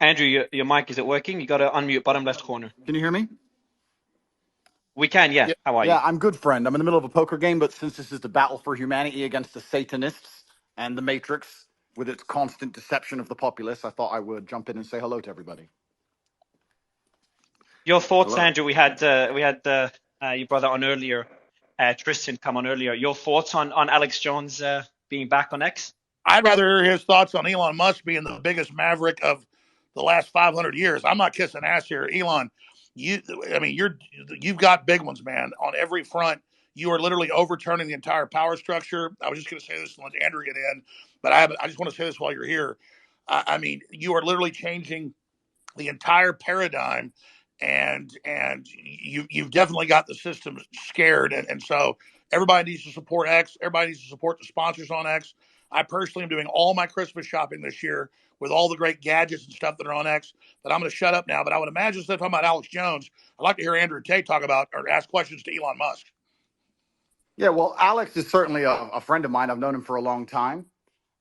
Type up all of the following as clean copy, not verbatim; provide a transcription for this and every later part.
Andrew, your mic, is it working? You got to unmute bottom left corner. Can you hear me? We can, yeah. Yeah, How are you? Yeah, I'm good, friend. I'm in the middle of a poker game, but since this is the battle for humanity against the Satanists and the Matrix, with its constant deception of the populace, I thought I would jump in and say hello to everybody. Your thoughts, Hello. Andrew? We had your brother on earlier, Tristan come on earlier. Your thoughts on Alex Jones being back on X? I'd rather hear his thoughts on Elon Musk being the biggest maverick of the last 500 years. I'm not kissing ass here, Elon. You, I mean, you've got big ones, man, on every front. You are literally overturning the entire power structure. I was just going to say this and let Andrew get in, but I just want to say this while you're here. I mean, you are literally changing the entire paradigm, and you've definitely got the system scared, and so everybody needs to support X. Everybody needs to support the sponsors on X. I personally am doing all my Christmas shopping this year with all the great gadgets and stuff that are on X. But I'm going to shut up now. But I would imagine, instead of talking about Alex Jones, I'd like to hear Andrew Tate talk about or ask questions to Elon Musk. Yeah, well, Alex is certainly a friend of mine. I've known him for a long time,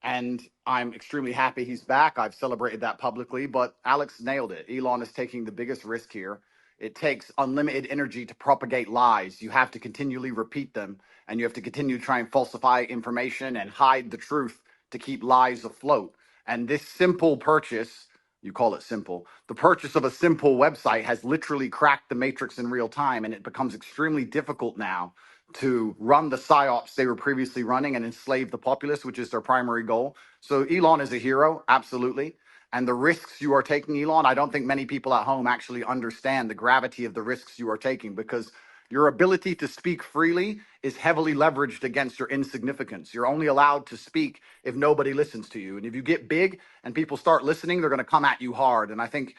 and I'm extremely happy he's back. I've celebrated that publicly, but Alex nailed it. Elon is taking the biggest risk here. It takes unlimited energy to propagate lies. You have to continually repeat them, and you have to continue to try and falsify information and hide the truth to keep lies afloat. And this simple purchase, you call it simple, the purchase of a simple website has literally cracked the matrix in real time, and it becomes extremely difficult now to run the psyops they were previously running and enslave the populace, which is their primary goal. So Elon is a hero, absolutely. And the risks you are taking, Elon, I don't think many people at home actually understand the gravity of the risks you are taking, because your ability to speak freely is heavily leveraged against your insignificance. You're only allowed to speak if nobody listens to you. And if you get big and people start listening, they're going to come at you hard. And I think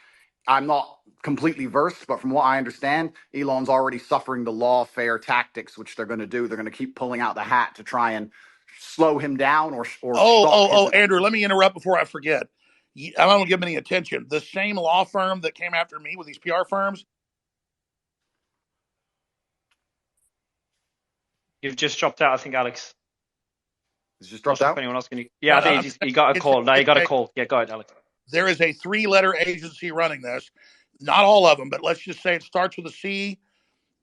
I'm not completely versed, but from what I understand, Elon's already suffering the lawfare tactics, which they're going to do. They're going to keep pulling out the hat to try and slow him down or stop his. Andrew, let me interrupt before I forget. I don't give him any attention. The same law firm that came after me with these PR firms. You've just dropped out, I think, Alex. He's just Not dropped sure if out. anyone else can. Yeah, No, I no, think he got a call. No, he got a call. Yeah, go ahead, Alex. there is a three-letter agency running this. Not all of them, but let's just say it starts with a C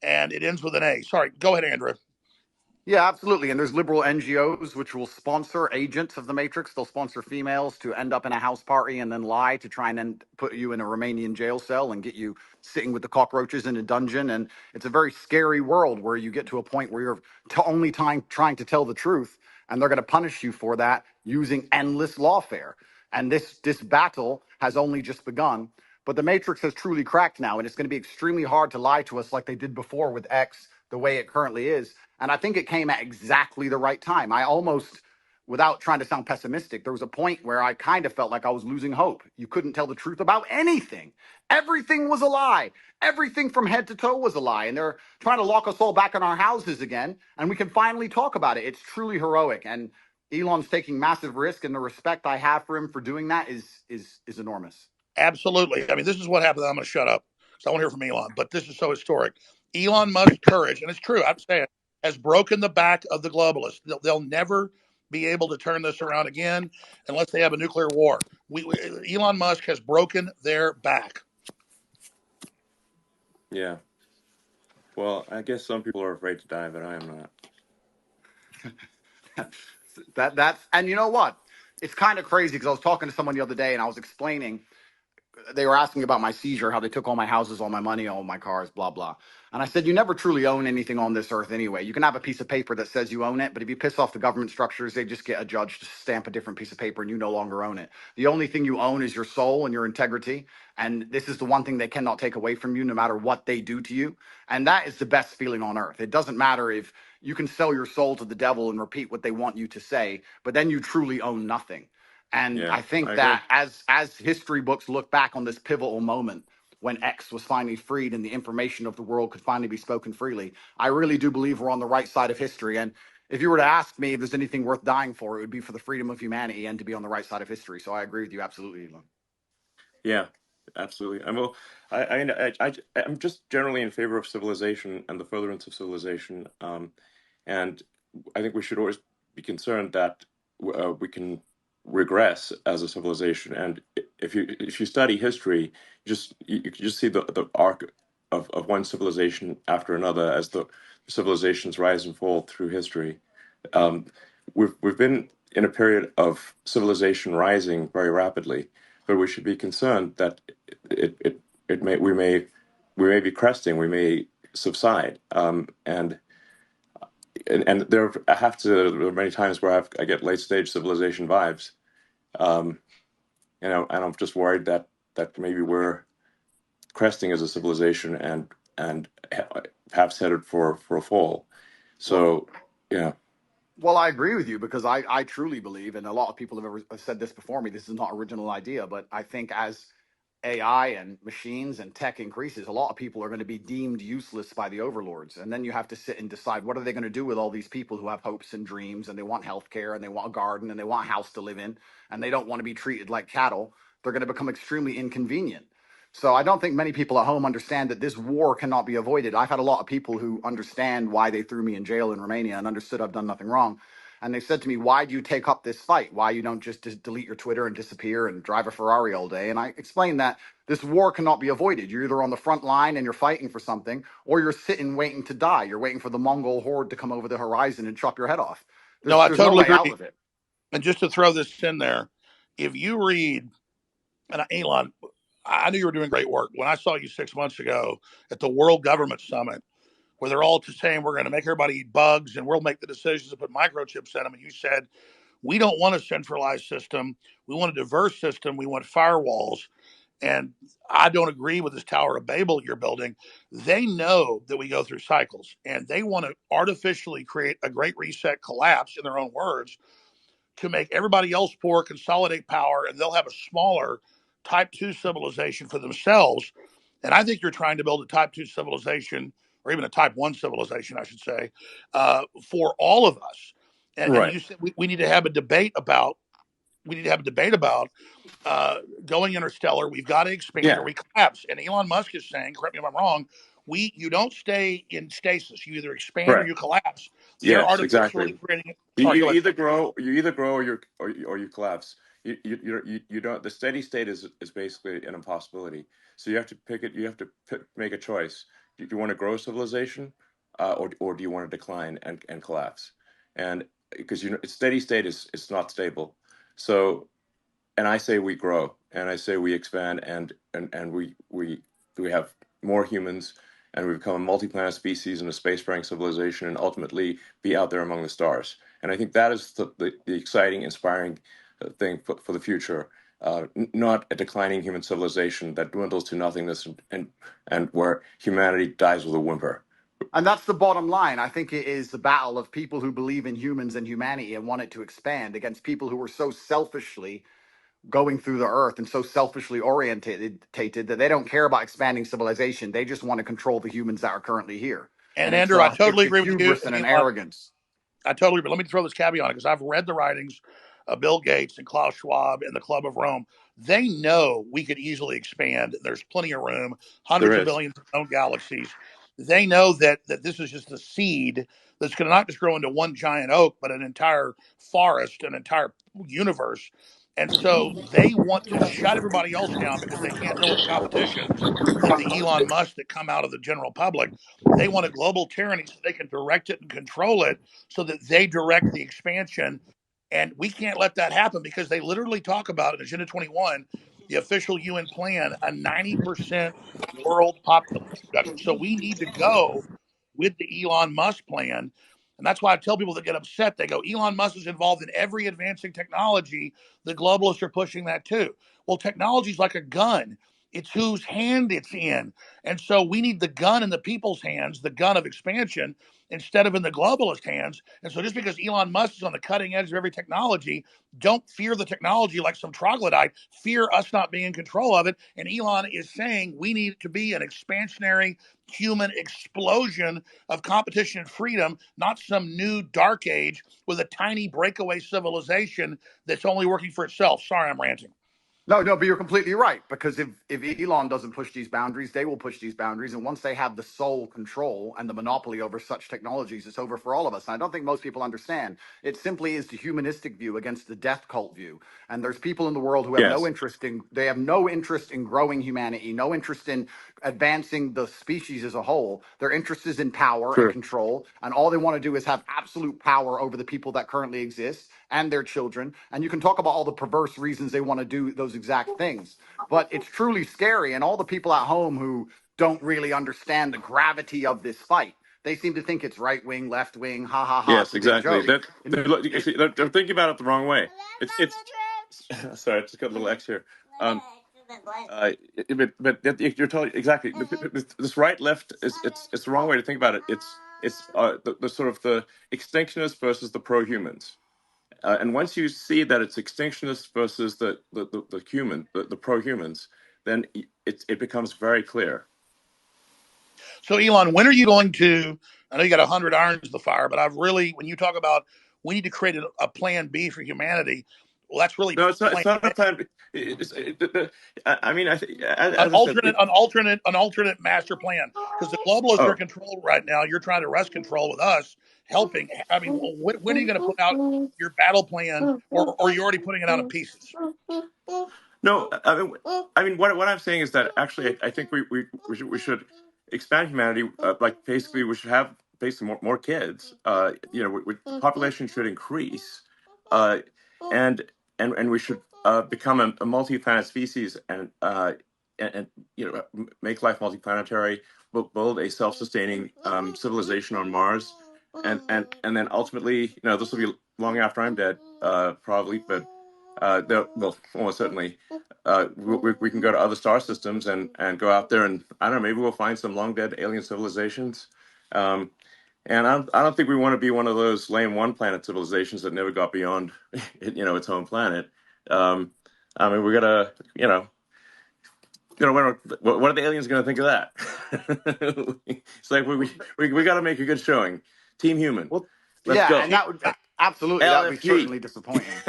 and it ends with an A. Sorry, go ahead, Andrew. Yeah, absolutely. And there's liberal NGOs which will sponsor agents of the Matrix. They'll sponsor females to end up in a house party and then lie to try and then put you in a Romanian jail cell and get you sitting with the cockroaches in a dungeon. And it's a very scary world where you get to a point where you're only time trying to tell the truth, and they're going to punish you for that using endless lawfare. And this battle has only just begun. But the Matrix has truly cracked now, and it's going to be extremely hard to lie to us like they did before with X, the way it currently is. And I think it came at exactly the right time. I almost, without trying to sound pessimistic, there was a point where I kind of felt like I was losing hope. You couldn't tell the truth about anything. Everything was a lie. Everything from head to toe was a lie. And they're trying to lock us all back in our houses again. And we can finally talk about it. It's truly heroic. And Elon's taking massive risk, and the respect I have for him for doing that is enormous. Absolutely. I mean, this is what happened. I'm going to shut up because I want to hear from Elon, but this is so historic. Elon Musk's courage, and it's true, I'm saying, has broken the back of the globalists. They'll never be able to turn this around again unless they have a nuclear war. Elon Musk has broken their back. Yeah. Well, I guess some people are afraid to die, but I am not. That's and you know what? It's kind of crazy because I was talking to someone the other day and I was explaining, they were asking about my seizure, how they took all my houses, all my money, all my cars, blah, blah. And I said, you never truly own anything on this earth anyway. You can have a piece of paper that says you own it, but if you piss off the government structures, they just get a judge to stamp a different piece of paper and you no longer own it. The only thing you own is your soul and your integrity. And this is the one thing they cannot take away from you, no matter what they do to you. And that is the best feeling on earth. It doesn't matter if you can sell your soul to the devil and repeat what they want you to say, but then you truly own nothing. And Yeah, I think I agree. that as history books look back on this pivotal moment when X was finally freed and the information of the world could finally be spoken freely, I really do believe we're on the right side of history. And if you were to ask me if there's anything worth dying for, it would be for the freedom of humanity and to be on the right side of history. So I agree with you absolutely, Elon. Yeah, absolutely. I'm just generally in favor of civilization and the furtherance of civilization. And I think we should always be concerned that we can regress as a civilization. And if you study history, you can just see the arc of one civilization after another as the civilizations rise and fall through history. Um, we've been in a period of civilization rising very rapidly, but we should be concerned that it it, it may we may be cresting, we may subside, and there there are many times where I get late stage civilization vibes, um, and I'm just worried that maybe we're cresting as a civilization and perhaps headed for a fall. Well, So yeah, Well, I agree with you because I truly believe, and a lot of people have said this before me, this is not original idea, but I think as AI and machines and tech increases, a lot of people are going to be deemed useless by the overlords. And then you have to sit and decide what are they going to do with all these people who have hopes and dreams and they want healthcare and they want a garden and they want a house to live in and they don't want to be treated like cattle. They're going to become extremely inconvenient. So I don't think many people at home understand that this war cannot be avoided. I've had a lot of people who understand why they threw me in jail in Romania and understood I've done nothing wrong. And they said to me, "Why do you take up this fight? Why you don't just delete your Twitter and disappear and drive a Ferrari all day?" And I explained that this war cannot be avoided. You're either on the front line and you're fighting for something, or you're sitting waiting to die. You're waiting for the Mongol horde to come over the horizon and chop your head off. No, I There's no totally way out agree. of it. And just to throw this in there, if you read, and Elon, I knew you were doing great work. When I saw you 6 months ago at the World Government Summit, where they're all just saying we're going to make everybody eat bugs and we'll make the decisions to put microchips in them, and you said, we don't want a centralized system. We want a diverse system. We want firewalls. And I don't agree with this Tower of Babel you're building. They know that we go through cycles and they want to artificially create a great reset collapse, in their own words, to make everybody else poor, consolidate power, and they'll have a smaller type 2 civilization for themselves. And I think you're trying to build a type 2 civilization, or even a type 1 civilization, I should say, for all of us. And right, you said we need to have a debate about going interstellar. We've got to expand or yeah, we collapse. And Elon Musk is saying, correct me if I'm wrong, you don't stay in stasis. You either expand or correct. you collapse. They're Yes, artificially exactly. creating. You, Sorry, you go ahead. either grow, or you collapse. You don't. The steady state is basically an impossibility. So you have to pick it. You have to make a choice. Do you want to grow civilization, or do you want to decline and collapse? And because steady state is not stable. So, and I say we grow, and I say we expand, and we have more humans, and we become a multi-planet species and a spacefaring civilization, and ultimately be out there among the stars. And I think that is the exciting, inspiring thing for the future. Not a declining human civilization that dwindles to nothingness and where humanity dies with a whimper. And that's the bottom line. I think it is the battle of people who believe in humans and humanity and want it to expand against people who are so selfishly going through the earth and so selfishly orientated that they don't care about expanding civilization. They just want to control the humans that are currently here. And And it's Andrew, I a totally it's a agree with you. hubris And and an Elon, arrogance. I totally agree. Let me throw this caveat on it because I've read the writings of Bill Gates and Klaus Schwab and the Club of Rome. They know we could easily expand. There's plenty of room, There hundreds of is. billions of known galaxies. They know that this is just a seed that's going to not just grow into one giant oak, but an entire forest, an entire universe. And so they want to shut everybody else down because they can't deal with the competition of the Elon Musk that come out of the general public. They want a global tyranny so they can direct it and control it so that they direct the expansion. And we can't let that happen because they literally talk about in Agenda 21, the official UN plan, a 90% world population reduction. So we need to go with the Elon Musk plan. And that's why I tell people that get upset, they go, Elon Musk is involved in every advancing technology. The globalists are pushing that too. Well, technology is like a gun. It's whose hand it's in. And so we need the gun in the people's hands, the gun of expansion, instead of in the globalist hands. And so just because Elon Musk is on the cutting edge of every technology, don't fear the technology like some troglodyte. Fear us not being in control of it. And Elon is saying we need to be an expansionary human explosion of competition and freedom, not some new dark age with a tiny breakaway civilization that's only working for itself. Sorry, I'm ranting. No, but you're completely right. Because if Elon doesn't push these boundaries, they will push these boundaries. And once they have the sole control and the monopoly over such technologies, it's over for all of us. And I don't think most people understand. It simply is the humanistic view against the death cult view. And there's people in the world who have no Yes, interest in they have no interest in growing humanity, no interest in advancing the species as a whole. Their interest is in power and true. control. And all they want to do is have absolute power over the people that currently exist and their children. And you can talk about all the perverse reasons they want to do those exact things. But it's truly scary. And all the people at home who don't really understand the gravity of this fight, they seem to think it's right wing, left wing, ha ha ha. Yes, It's a big exactly. joke. That And they're thinking about it the wrong way. It's sorry, I just got a little X here. But you're totally exactly. This right left is it's the wrong way to think about it. It's the sort of the extinctionists versus the pro humans. And once you see that it's extinctionists versus the pro humans, then it becomes very clear. So, Elon, when are you going to? I know you got 100 irons in the fire, but when you talk about we need to create a plan B for humanity, well, that's really No, it's not. plan It's not A. a plan. I mean, I think, An as I said, alternate, an alternate, an alternate master plan. Because the globalists are in oh, control right now. You're trying to wrest control with us, helping. I mean, when are you going to put out your battle plan, or are you already putting it out in pieces? no, what I'm saying is that actually, I think we should expand humanity. Like basically, we should have basically more kids. Population should increase, uh, and and we should become a multi-planet species and make life multiplanetary. Build a self-sustaining civilization on Mars, and then ultimately, this will be long after I'm dead, probably, but well, almost certainly, we can go to other star systems and go out there and I don't know, maybe we'll find some long dead alien civilizations. Um, and I don't think we want to be one of those lame one planet civilizations that never got beyond, its home planet. Um, I mean, we gotta, what are the aliens going to think of that? It's like we got to make a good showing. Team Human, well, let's yeah, go. and that would absolutely that would be LFG. certainly disappointing.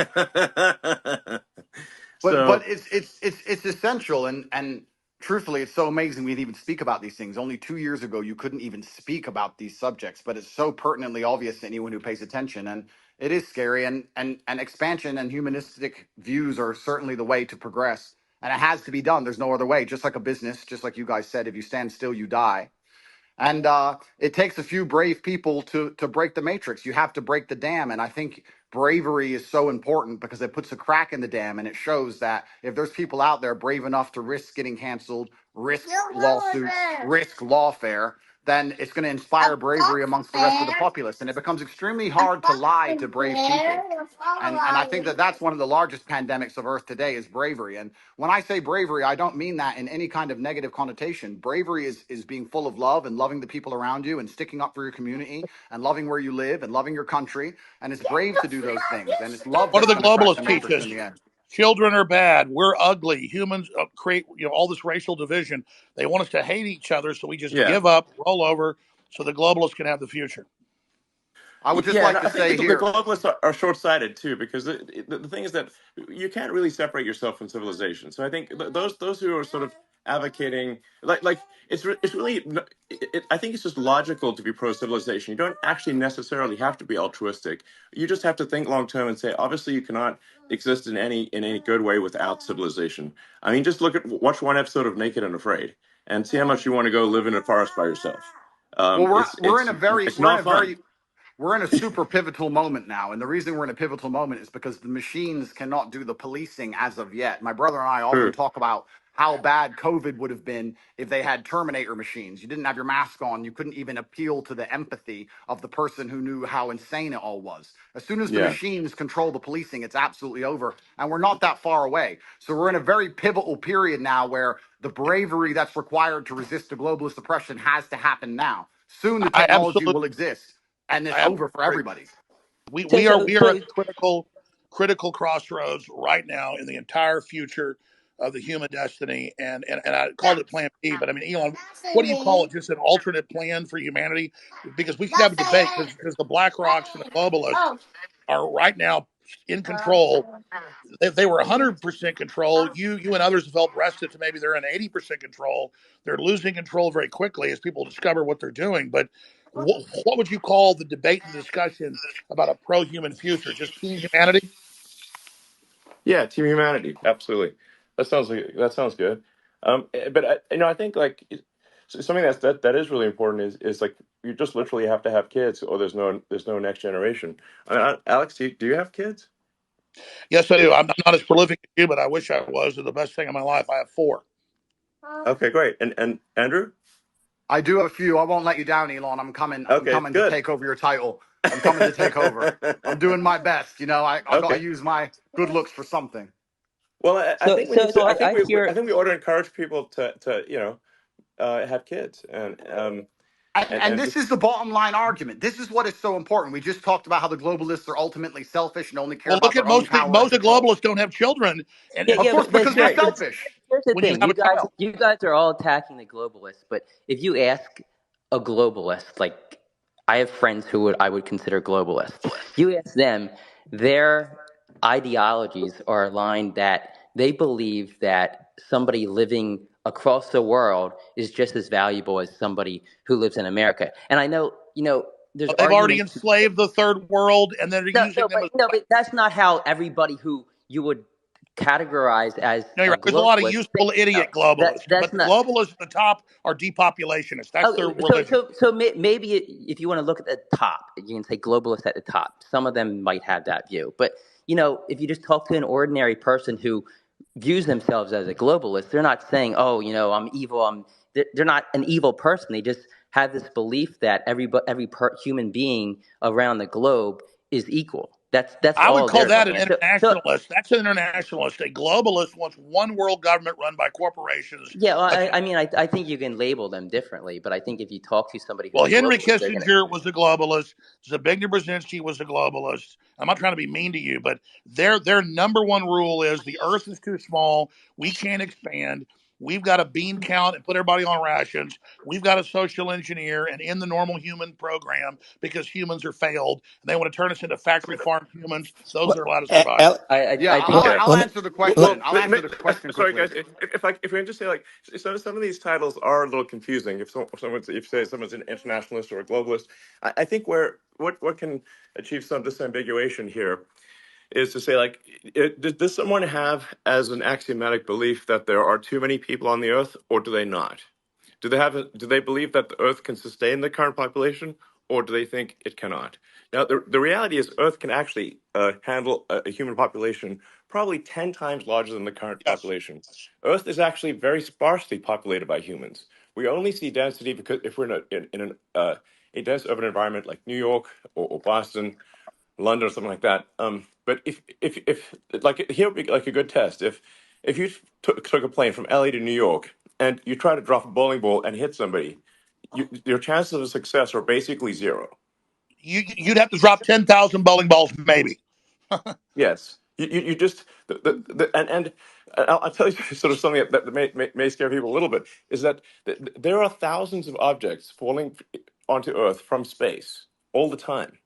But So it's essential and truthfully it's so amazing we'd even speak about these things. Only 2 years ago you couldn't even speak about these subjects, but it's so pertinently obvious to anyone who pays attention. And it is scary, and expansion and humanistic views are certainly the way to progress. And it has to be done. There's no other way. Just like a business, just like you guys said, if you stand still, you die. And it takes a few brave people to break the matrix. You have to break the dam, and I think bravery is so important because it puts a crack in the dam, and it shows that if there's people out there brave enough to risk getting canceled, risk lawsuits, risk lawfare, then it's going to inspire bravery amongst the rest of the populace, and it becomes extremely hard to lie to brave people. And I think that that's one of the largest pandemics of Earth today is bravery. And when I say bravery, I don't mean that in any kind of negative connotation. Bravery is being full of love and loving the people around you and sticking up for your community and loving where you live and loving your country. And it's brave to do those things. And it's love What do that's the going to crack the globalists teach matrix in us? the end. Children are bad. We're ugly. Humans create all this racial division. They want us to hate each other, so we just yeah. give up, roll over, so the globalists can have the future. I would just Yeah, and like to I think say the here, globalists are short-sighted too, because the thing is that you can't really separate yourself from civilization. So I think those who are sort of advocating, like it's really, I think it's just logical to be pro-civilization. You don't actually necessarily have to be altruistic. You just have to think long-term and say, obviously, you cannot exist in any good way without civilization. I mean, just watch one episode of Naked and Afraid, and see how much you want to go live in a forest by yourself. well, It's we're in it's a very it's not fun. we're in a super pivotal moment now. And the reason we're in a pivotal moment is because the machines cannot do the policing as of yet. My brother and I often True. talk about how bad COVID would have been if they had Terminator machines. You didn't have your mask on. You couldn't even appeal to the empathy of the person who knew how insane it all was. As soon as the Yeah. machines control the policing, it's absolutely over. And we're not that far away. So we're in a very pivotal period now where the bravery that's required to resist the globalist oppression has to happen now. Soon the I technology absolutely, will exist and I it's absolutely over for agree. everybody. We are Jason, we are at please. a critical crossroads right now in the entire future of the human destiny, and I called it Plan B, but I mean, Elon, what do you call it? Just an alternate plan for humanity? Because we should have a debate because the Black Rocks and the globalists are right now in control. If they were 100% control, you and others have helped wrest it to maybe they're in 80% control. They're losing control very quickly as people discover what they're doing. But what would you call the debate and discussion about a pro-human future? Just team humanity? Yeah, Team Humanity, absolutely. That sounds good. But I think like something that is really important is like you just literally have to have kids, or there's no next generation. Alex, do you have kids? Yes, I do. I'm not as prolific as you, but I wish I was. They're the best thing in my life. I have 4. Okay, great. And Andrew? I do have a few. I won't let you down, Elon. I'm coming. I'm Okay, coming to good. take over your title. I'm coming to take over. I'm doing my best. You know, I got to Okay. use my good looks for something. Well, I So think we need so to. I, I I hear. think we ought to encourage people to have kids And and this just is the bottom line argument. This is what is so important. We just talked about how the globalists are ultimately selfish and only care Well, about look at their own power and most of the control. globalists don't have children, and Yeah, Of yeah, course, what because but they're here, happens selfish. here's the when you thing. have You a guys, child? you guys are all attacking the globalists, but if you ask a globalist, like I have friends who I would consider globalists, you ask them, their ideologies are aligned that they believe that somebody living across the world is just as valuable as somebody who lives in America. And I know, there's They've already arguments. enslaved the third world, and they're No, using them as. but that's not how everybody who you would categorize as No, you're a right. There's a lot of globalist useful thinks. No, idiot globalists, but that's the not. globalists at the top are depopulationists. That's their Oh, so religion. so so maybe if you want to look at the top, you can say globalists at the top. Some of them might have that view, but if you just talk to an ordinary person who views themselves as a globalist, they're not saying, "Oh, I'm evil." They're not an evil person. They just have this belief that human being around the globe is equal. That's I would all call they're that looking an at. So internationalist. That's an internationalist. A globalist wants one world government run by corporations. yeah, well, I mean, I think you can label them differently, but I think if you talk to somebody who's Well, a Henry globalist, they're gonna. Kissinger was a globalist. Zbigniew Brzezinski was a globalist. I'm not trying to be mean to you, but their number one rule is the Earth is too small. We can't expand. We've got to bean count and put everybody on rations. We've got to social engineer and end the normal human program because humans are failed. And they want to turn us into factory farm humans. Those Well, are allowed to survive. Yeah, I think well, they're. I'll let me, answer the Well, question. I'll answer the question sorry quickly. guys. If we can just say like some of these titles are a little confusing. If say someone's an internationalist or a globalist, I think where what can achieve some disambiguation here is to say like does someone have as an axiomatic belief that there are too many people on the earth, or do they not? Do they believe that the earth can sustain the current population, or do they think it cannot? Now the reality is earth can actually handle a human population probably 10 times larger than the current Yes. population. Earth is actually very sparsely populated by humans. We only see density because if we're a dense urban environment like New York or Boston, London or something like that. But if like here would be like a good test. If you took a plane from LA to New York and you try to drop a bowling ball and hit somebody, your chances of success are basically zero. You'd have to drop 10,000 bowling balls, maybe. Yes, you just and I'll tell you sort of something that may scare people a little bit is that there are thousands of objects falling onto Earth from space all the time.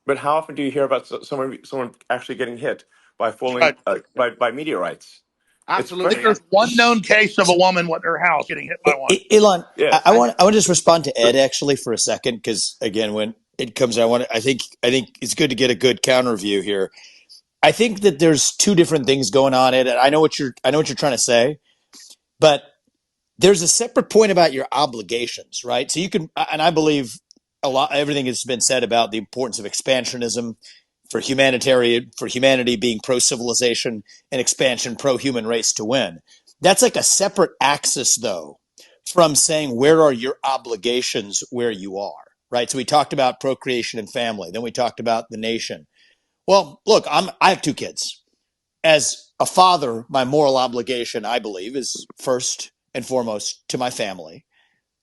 But how often do you hear about someone actually getting hit by That's falling right. by meteorites? It's I think Absolutely. very there's one known case of a woman in her house getting hit by one. Elon, I yes. want I want to just respond to Ed actually for a second because again, when it comes, I think it's good to get a good counter view here. I think that there's two different things going on, Ed. And I know what you're trying to say, but there's a separate point about your obligations, right? So you can, and I believe everything has been said about the importance of expansionism for humanity being pro civilization and expansion pro human race to win. That's like a separate axis, though, from saying where are your obligations where you are, right? So we talked about procreation and family, then we talked about the nation. Well, look, I have 2 kids. As a father, my moral obligation, I believe, is first and foremost to my family.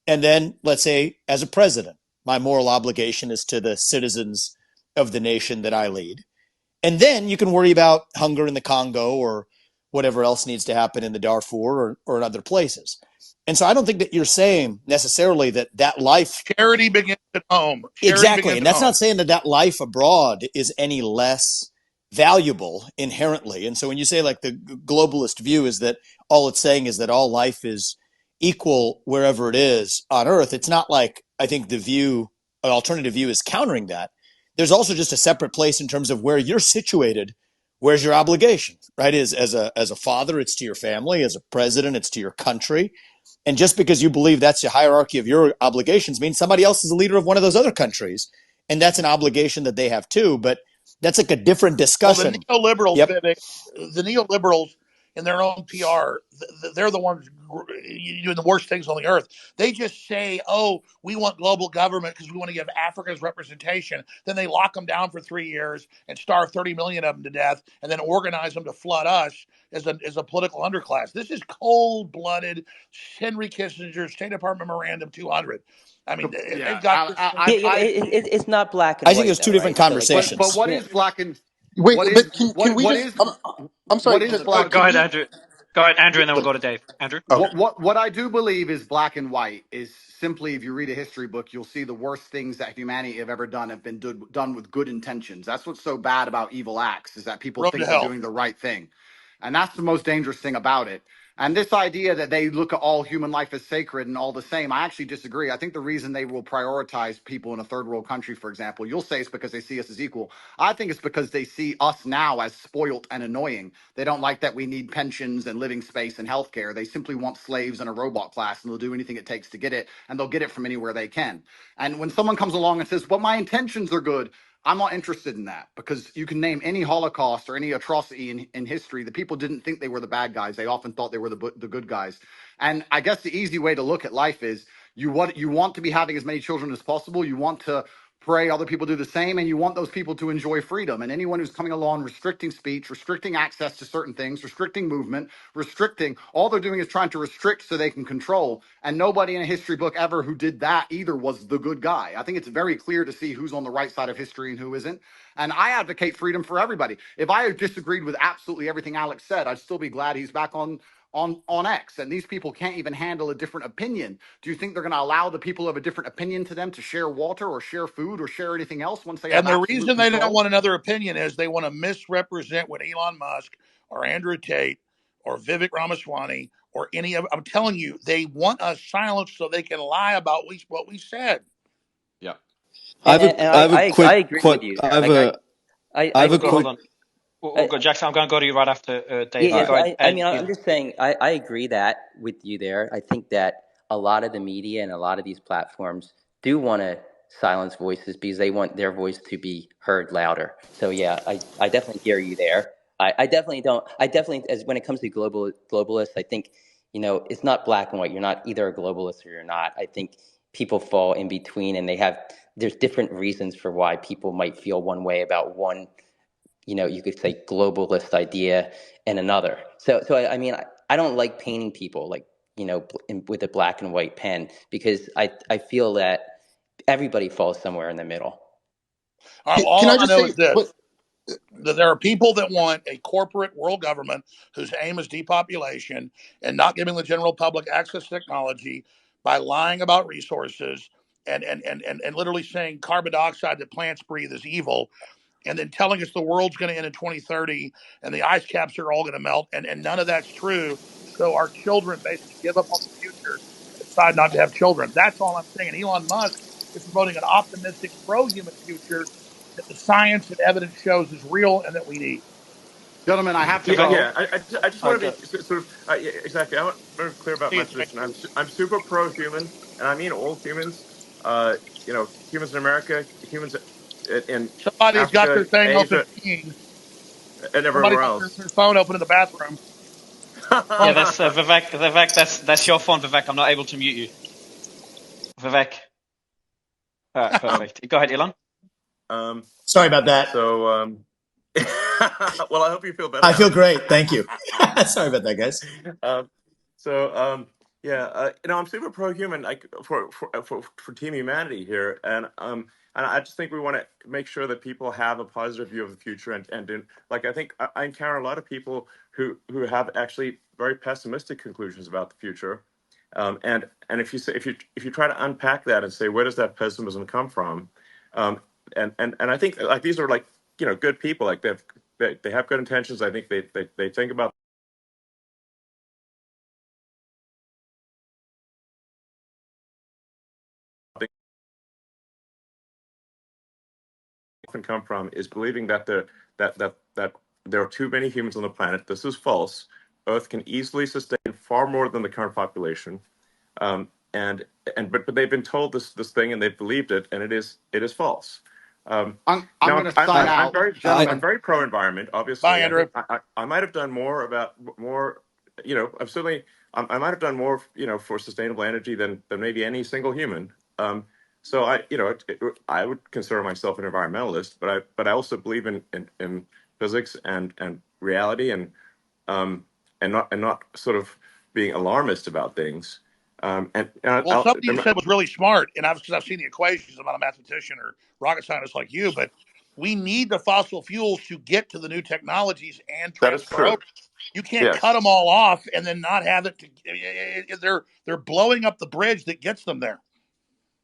And then, let's say, as a president, my moral obligation is to the citizens of the nation that I lead. And then you can worry about hunger in the Congo or whatever else needs to happen in the Darfur or in other places. And so I don't think that you're saying necessarily that life. Charity begins at home. Charity Exactly. begins And at that's home. not saying that life abroad is any less valuable inherently. And so when you say like the globalist view is that all it's saying is that all life is equal wherever it is on Earth, it's not like I think the view, an alternative view is countering that. There's also just a separate place in terms of where you're situated. Where's your obligation, right? Is as a father, it's to your family. As a president, it's to your country. And just because you believe that's the hierarchy of your obligations means somebody else is the leader of one of those other countries. And that's an obligation that they have too. But that's like a different Well, the discussion. neoliberals, Yep. Vivek, the neoliberals in their own PR, they're the ones doing the worst things on the earth. They just say, "Oh, we want global government because we want to give Africa's representation." Then they lock them down for 3 years and starve 30 million of them to death, and then organize them to flood us as a political underclass. This is cold-blooded Henry Kissinger State Department Memorandum 200. I mean, they've Yeah, got this thing. Yeah, it's not black and I think white there's two though, different right? So like, but conversations. what you know, is black and Wait, what but is can we what just? is I'm sorry. what is Go, black? go Can ahead, we? Andrew. Go ahead, Andrew, and then we'll go to Dave. Andrew. Okay. What I do believe is black and white is simply, if you read a history book, you'll see the worst things that humanity have ever done have been done with good intentions. That's what's so bad about evil acts, is that people Road to think they're hell. doing the right thing. And that's the most dangerous thing about it. And this idea that they look at all human life as sacred and all the same, I actually disagree. I think the reason they will prioritize people in a third world country, for example, you'll say it's because they see us as equal. I think it's because they see us now as spoilt and annoying. They don't like that we need pensions and living space and healthcare. They simply want slaves and a robot class, and they'll do anything it takes to get it, and they'll get it from anywhere they can. And when someone comes along and says, "Well, my intentions are good," I'm not interested in that, because you can name any Holocaust or any atrocity in history. The people didn't think they were the bad guys. They often thought they were the good guys. And I guess the easy way to look at life is you want to be having as many children as possible. You want to pray other people do the same, and you want those people to enjoy freedom. And anyone who's coming along restricting speech, restricting access to certain things, restricting movement, restricting, all they're doing is trying to restrict so they can control. And nobody in a history book ever who did that either was the good guy. I think it's very clear to see who's on the right side of history and who isn't. And I advocate freedom for everybody. If I disagreed with absolutely everything Alex said, I'd still be glad he's back on X. And these people can't even handle a different opinion. Do you think they're going to allow the people who have a different opinion to them to share water or share food or share anything else once they have And the absolute reason they don't control? want another opinion is they want to misrepresent what Elon Musk or Andrew Tate or Vivek Ramaswamy or any of. I'm telling you, they want us silenced so they can lie about what we said. Yeah. and I have a I quick, agree with you. I have Like a, I I I have a Hold, feel hold quick, on. We'll I, go, Jackson. I'm going to go to you right after Yeah, Dave. yeah. But So go ahead, I mean, I'm Elon. just saying, I agree that with you there. I think that a lot of the media and a lot of these platforms do want to silence voices because they want their voice to be heard louder. So yeah, I definitely hear you there. I definitely don't. I definitely, as when it comes to globalists, I think it's not black and white. You're not either a globalist or you're not. I think people fall in between, and there's different reasons for why people might feel one way about one, you could say globalist idea and another. So I mean, I don't like painting people like, with a black and white pen, because I feel that everybody falls somewhere in the middle. Can All I I just know say? is this: But that there are people that want a corporate world government whose aim is depopulation and not giving the general public access to technology by lying about resources and literally saying carbon dioxide that plants breathe is evil, and then telling us the world's going to end in 2030 and the ice caps are all going to melt, and none of that's true. So our children basically give up on the future and decide not to have children. That's all I'm saying. And Elon Musk is promoting an optimistic, pro-human future that the science and evidence shows is real and that we need. Gentlemen, I have to Go. go. Yeah. I just want to Go. be sort of yeah, exactly. I want to be clear about See my you, Jake. position. I'm super pro-human, and I mean all humans. Humans in America, humans in Somebody's got their Africa, thing open Asia, peeing. and Somebody's everywhere got else. their phone open in the bathroom. Yeah, Phone's ringing. that's Vivek. Vivek, that's your phone, Vivek. I'm not able to mute you, Vivek. All right, um, perfect. Go ahead, Elon. um, sorry about that. so, well, I hope you feel better I now. feel great. Thank you. Sorry about that, guys. um, so, yeah, I'm super pro-human, like for Team Humanity here, and I just think we want to make sure that people have a positive view of the future, like I think I encounter a lot of people who have actually very pessimistic conclusions about the future, and if you try to unpack that and say where does that pessimism come from, um, and I think like these are like good people, like they have good intentions. I think they think about things often come from is believing that there are too many humans on the planet. This is false. Earth can easily sustain far more than the current population. Um, and but they've been told this thing and they've believed it, and it is false. I'm Now going to sign I'm out, very I'm gentlemen. very pro environment. Bye, Obviously, I Andrew. think I might have done more about more. I'm certainly I might have done more for sustainable energy than maybe any single human. So I would consider myself an environmentalist, but I also believe in physics and reality and not sort of being alarmist about things. Well, something you said was really smart, and because I've seen the equations. I'm not a mathematician or rocket scientist like you, but we need the fossil fuels to get to the new technologies and that is transfer true. over. You can't cut Yes. them all off and then not have it. They're blowing up the bridge that gets them there.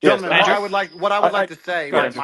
Yes. Gentlemen, what I would like to say, Go ahead.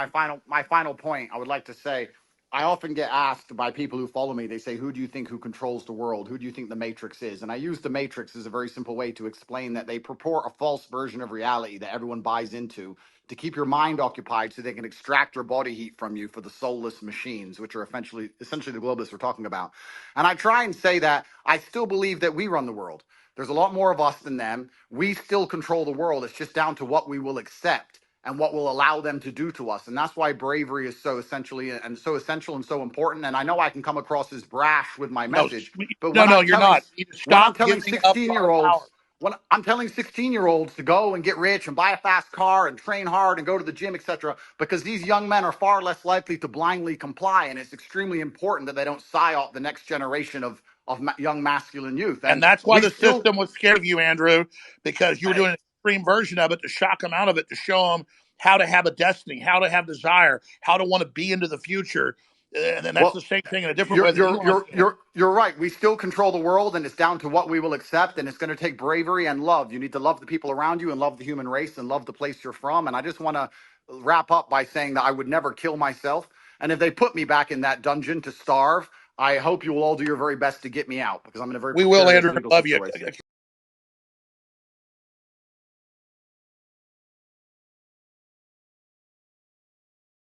my final point, I would like to say, I often get asked by people who follow me, they say, who do you think who controls the world? Who do you think the Matrix is? And I use the Matrix as a very simple way to explain that they purport a false version of reality that everyone buys into to keep your mind occupied so they can extract your body heat from you for the soulless machines, which are essentially the globalists we're talking about. And I try and say that I still believe that we run the world. There's a lot more of us than them. We still control the world. It's just down to what we will accept and what will allow them to do to us. And that's why bravery is so essential and so important. And I know I can come across as brash with my No, message, but no, you're not. You need to when I'm stop telling giving up our power. 16-year-olds to go and get rich and buy a fast car and train hard and go to the gym, etc., because these young men are far less likely to blindly comply. And it's extremely important that they don't psyop the next generation of young masculine youth. And And that's why we the still, system was scared of you, Andrew, because you were doing an extreme version of it to shock them out of it, to show them how to have a destiny, how to have desire, how to want to be into the future. And then that's well, the same thing in a different way that Elon's doing. you're right. We still control the world, and it's down to what we will accept. And it's going to take bravery and love. You need to love the people around you, and love the human race, and love the place you're from. And I just want to wrap up by saying that I would never kill myself. And if they put me back in that dungeon to starve, I hope you will all do your very best to get me out because I'm in a very We will, precarious Andrew. legal Love you. situation.